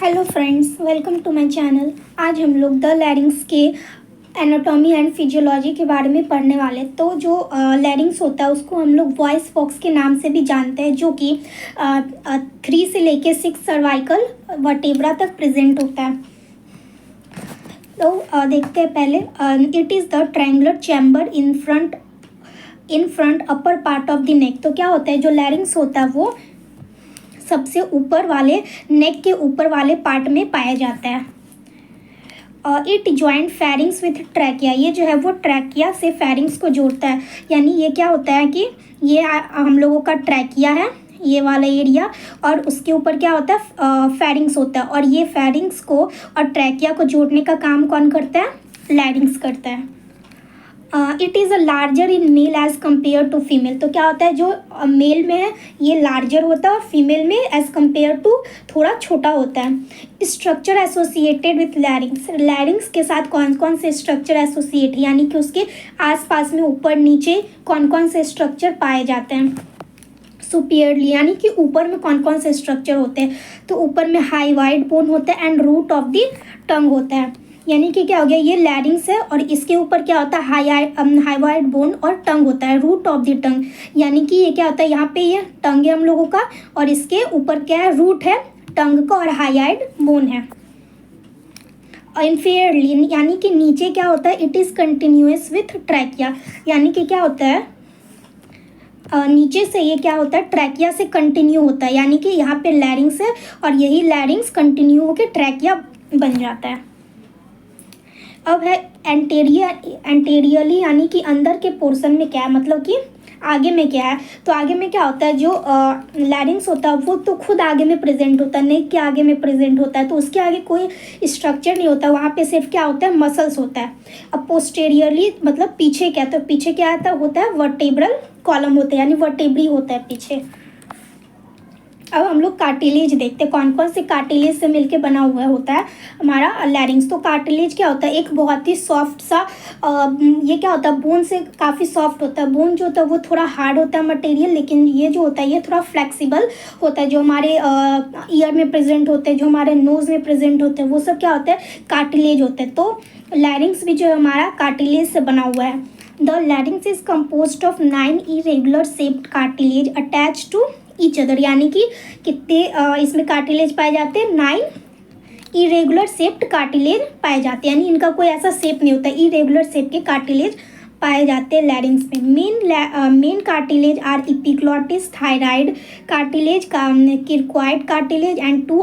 Hello friends, welcome to my channel. आज हम लोग द लैरिंग्स के एनाटॉमी एंड फिजियोलॉजी के बारे में पढ़ने वाले। तो जो लैरिंग्स होता है उसको हम लोग वॉइस बॉक्स के नाम से भी जानते हैं, जो कि 3 से लेके 6 सर्वाइकल वर्टेब्रा तक प्रेजेंट होता है। तो देखते हैं पहले। It is the triangular chamber in front upper part of the neck. तो क्या होता है, जो लैरिंग्स होता है वो सबसे ऊपर वाले नेक के ऊपर वाले पार्ट में पाया जाता है। It joint pharynx with trachea. ये जो है वो ट्रैकिया से फेरिंग्स को जोड़ता है। यानी ये क्या होता है कि ये हम लोगों का ट्रैकिया है, ये वाला एरिया, और उसके ऊपर क्या होता है, फेरिंग्स होता है। और ये फेरिंग्स को और ट्रैकिया को जोड़ने का काम कौन करता है? लैरिंग्स करता है। It is a larger in male as compare to female. तो क्या होता है, जो मेल में है ये लार्जर होता है और फीमेल में एज कम्पेयर टू थोड़ा छोटा होता है। Structure associated with लैरिंग्स। लैरिंग्स के साथ कौन कौन से स्ट्रक्चर एसोसिएट, यानी कि उसके आसपास में ऊपर नीचे कौन कौन से स्ट्रक्चर पाए जाते हैं? सुपियरली, यानी कि ऊपर में कौन कौन से स्ट्रक्चर होते हैं? तो ऊपर में हाई वाइड बोन होता है and root of the tongue होता है। यानी कि क्या हो गया, ये लैरिंग्स है और इसके ऊपर क्या होता है, हाई वाइड बोन और टंग होता है, रूट ऑफ द टंग। यानी कि ये क्या होता है, यहाँ पे ये टंग है हम लोगों का और इसके ऊपर क्या है, रूट है टंग का और हाई वाइड बोन है। इन्फीरियरली, यानी कि नीचे क्या होता है, it is continuous with trachea. यानी कि क्या होता है, नीचे से ये क्या होता है, ट्रैकिया से कंटिन्यू होता है। यानी कि यहाँ पे लैरिंग्स है और यही लैरिंग्स कंटिन्यू होकर ट्रैकिया बन जाता है। अब है एंटेरियरली, यानी कि अंदर के पोर्शन में क्या है, मतलब कि आगे में क्या है। तो आगे में क्या होता है, जो लैरिंग्स होता है वो तो खुद आगे में प्रेजेंट होता है, नेक के आगे में प्रेजेंट होता है, तो उसके आगे कोई स्ट्रक्चर नहीं होता, वहाँ पे सिर्फ क्या होता है, मसल्स होता है। अब पोस्टेरियरली मतलब पीछे क्या, तो पीछे क्या होता है वर्टेब्रल कॉलम होता है, यानी वर्टेब्री होता है पीछे। अब हम लोग कार्टिलेज देखते हैं, कौन कौन से कार्टिलेज से मिलके बना हुआ होता है हमारा लैरिंग्स। तो कार्टिलेज क्या होता है, एक बहुत ही सॉफ्ट सा ये क्या होता है, बोन से काफ़ी सॉफ्ट होता है। बोन जो होता है वो थोड़ा हार्ड होता है मटेरियल, लेकिन ये जो होता है ये थोड़ा फ्लेक्सिबल होता है। जो हमारे ईयर में प्रेजेंट होते हैं, जो हमारे नोज़ में प्रेजेंट होते हैं, वो सब क्या होता है, कार्टिलेज होते हैं। तो लैरिंग्स भी जो है हमारा कार्टिलेज से बना हुआ है। The larynx is composed of 9 irregular shaped cartilage attach to each other. यानी कि कितने इसमें कार्टिलेज पाए जाते हैं, 9 इरेगुलर शेप्ड कार्टिलेज पाए जाते हैं। यानी इनका कोई ऐसा शेप नहीं होता, इरेगुलर शेप के कार्टिलेज पाए जाते हैं लैरिंग्स में। Main cartilage are epiglottis, thyroid cartilage, cricoid cartilage and 2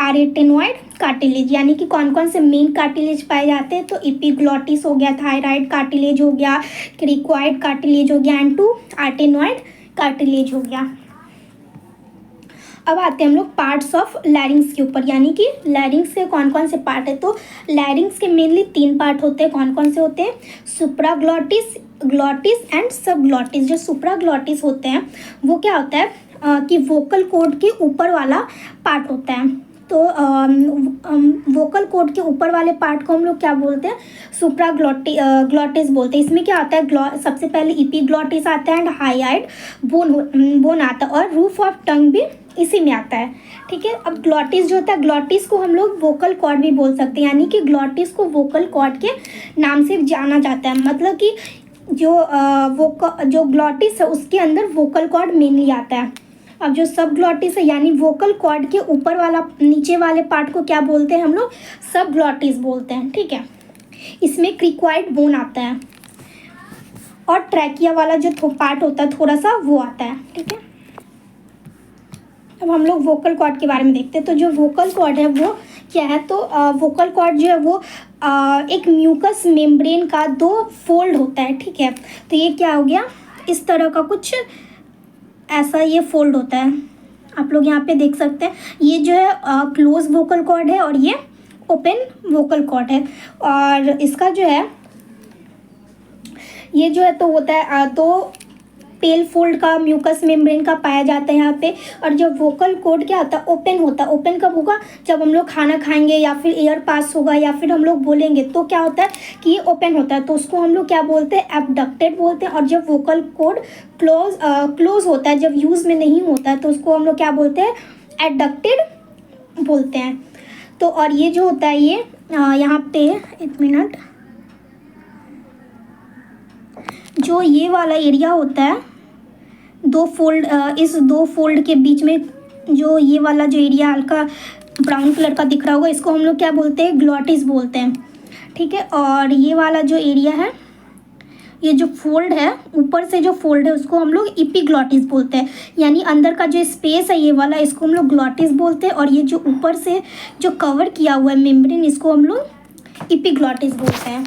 arytenoid cartilage. यानी कि कौन कौन से मेन कार्टिलेज पाए जाते हैं, तो एपिग्लॉटिस हो गया, थायराइड कार्टिलेज हो गया, क्रिकोइड कार्टिलेज हो गया एंड 2 आर्टेनॉइड कार्टिलेज हो गया। अब आते हैं हम लोग पार्ट्स ऑफ लैरिंग्स के ऊपर, यानी कि लैरिंग्स के कौन कौन से पार्ट है। तो लैरिंग्स के मेनली 3 पार्ट होते हैं। कौन कौन से होते हैं? Supraglottis, glottis and सबग्लॉटिस। जो सुप्राग्लॉटिस होते हैं वो क्या होता है कि वोकल कॉर्ड के ऊपर वाला पार्ट होता है। तो वोकल कॉर्ड के ऊपर वाले पार्ट को हम लोग क्या बोलते हैं, ग्लॉटिस बोलते हैं। इसमें क्या आता है, सबसे पहले एपिग्लॉटिस आता है एंड हाईआइड बोन आता है और रूफ ऑफ टंग भी इसी में आता है। ठीक है। अब ग्लॉटिस जो होता है, ग्लॉटिस को हम लोग वोकल कॉर्ड भी बोल सकते हैं। यानी कि ग्लॉटिस को वोकल कॉर्ड के नाम से जाना जाता है। मतलब कि जो ग्लॉटिस है उसके अंदर वोकल कॉर्ड मेनली आता है। अब जो सब ग्लॉटिस है, यानी वोकल कॉर्ड के ऊपर वाला नीचे वाले पार्ट को क्या बोलते हैं हम लोग, सब ग्लॉटिस बोलते हैं। ठीक है। इसमें क्रिकोइड बोन आता है और ट्रैकिया वाला जो पार्ट होता है थोड़ा सा वो आता है। ठीक है। अब हम लोग वोकल कॉर्ड के बारे में देखते हैं। तो जो वोकल कॉर्ड है वो क्या है, तो वोकल कॉर्ड जो है वो एक म्यूकस मेम्ब्रेन का 2 फोल्ड होता है। ठीक है। तो ये क्या हो गया, इस तरह का कुछ ऐसा ये फोल्ड होता है, आप लोग यहाँ पे देख सकते हैं। ये जो है क्लोज वोकल कॉर्ड है और ये ओपन वोकल कॉर्ड है। और इसका जो है ये जो है तो होता है 2 पेल फोल्ड का म्यूकस मेम्ब्रेन का पाया जाता है यहाँ पे। और जब वोकल कॉर्ड क्या होता है, ओपन होता है। ओपन कब होगा, जब हम लोग खाना खाएंगे या फिर एयर पास होगा या फिर हम लोग बोलेंगे तो क्या होता है कि ये ओपन होता है, तो उसको हम लोग क्या बोलते हैं, एबडक्टेड बोलते हैं। और जब वोकल कॉर्ड क्लोज होता है, जब यूज़ में नहीं होता है, तो उसको हम लोग क्या बोलते हैं, एडक्टेड बोलते हैं। तो और ये जो होता है ये यहाँ पे एक मिनट, जो ये वाला एरिया होता है इस दो फोल्ड के बीच में जो ये वाला जो एरिया हल्का ब्राउन कलर का दिख रहा होगा, इसको हम लोग क्या बोलते हैं, ग्लॉटिस बोलते हैं। ठीक है, और ये वाला जो एरिया है, ये जो फोल्ड है, ऊपर से जो फोल्ड है उसको हम लोग इपीग्लॉटिस बोलते हैं। यानी अंदर का जो स्पेस है ये वाला, इसको हम लोग ग्लॉटिस बोलते हैं, और ये जो ऊपर से जो कवर किया हुआ है मेम्ब्रेन, इसको हम लोग इपीग्लॉटिस बोलते हैं।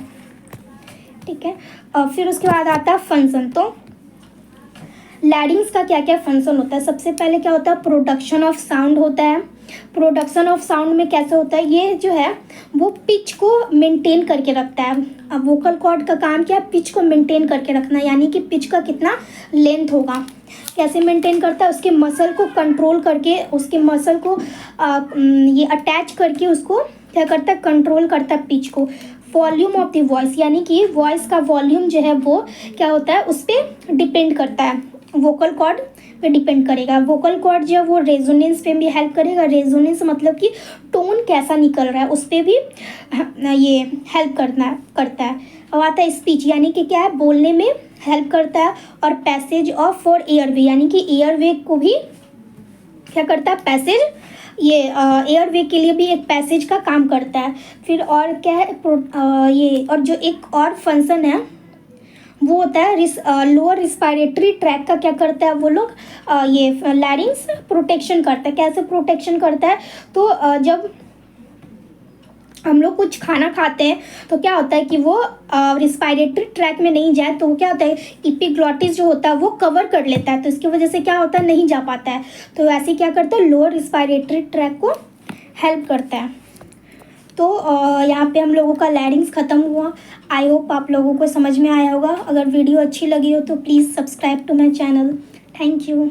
ठीक है, और फिर उसके बाद आता है फंक्शन। तो लैरिंग्स का क्या क्या फंक्शन होता है। सबसे पहले क्या होता है, प्रोडक्शन ऑफ साउंड होता है। प्रोडक्शन ऑफ साउंड में कैसे होता है, ये जो है वो पिच को मेंटेन करके रखता है। अब वोकल कॉर्ड का काम क्या है, पिच को मेंटेन करके रखना, यानी कि पिच का कितना लेंथ होगा। कैसे मेंटेन करता है, उसके मसल को कंट्रोल करके, उसके मसल को ये अटैच करके उसको क्या करता है, कंट्रोल करता है पिच को। वॉल्यूम ऑफ द वॉइस, यानी कि वॉइस का वॉल्यूम जो है वो क्या होता है, उस पर डिपेंड करता है, वोकल कॉर्ड पे डिपेंड करेगा। वोकल कॉर्ड जो है वो रेजोनेंस पे भी हेल्प करेगा। रेजोनेंस मतलब कि टोन कैसा निकल रहा है उस पर भी ये हेल्प करता है। अब आता है स्पीच, यानी कि क्या है, बोलने में हेल्प करता है। और पैसेज ऑफ फॉर एयरवे, यानी कि एयरवे को भी क्या करता है, पैसेज, ये एयरवे के लिए भी एक पैसेज का काम करता है। फिर और क्या है, ये और जो एक और फंक्शन है वो होता है लोअर रिस्पायरेटरी ट्रैक का। क्या करता है वो लोग, ये लैरिंग्स प्रोटेक्शन करता है। कैसे प्रोटेक्शन करता है, तो जब हम लोग कुछ खाना खाते हैं तो क्या होता है कि वो रिस्पायरेटरी ट्रैक में नहीं जाए, तो वो क्या होता है, इपीग्लॉटिस जो होता है वो कवर कर लेता है, तो इसकी वजह से क्या होता है, नहीं जा पाता है। तो ऐसे क्या करता है, लोअर रिस्पायरेटरी ट्रैक को हेल्प करता है। तो यहाँ पे हम लोगों का लैरिंग्स ख़त्म हुआ। आई होप आप लोगों को समझ में आया होगा। अगर वीडियो अच्छी लगी हो तो please subscribe to my channel. Thank you.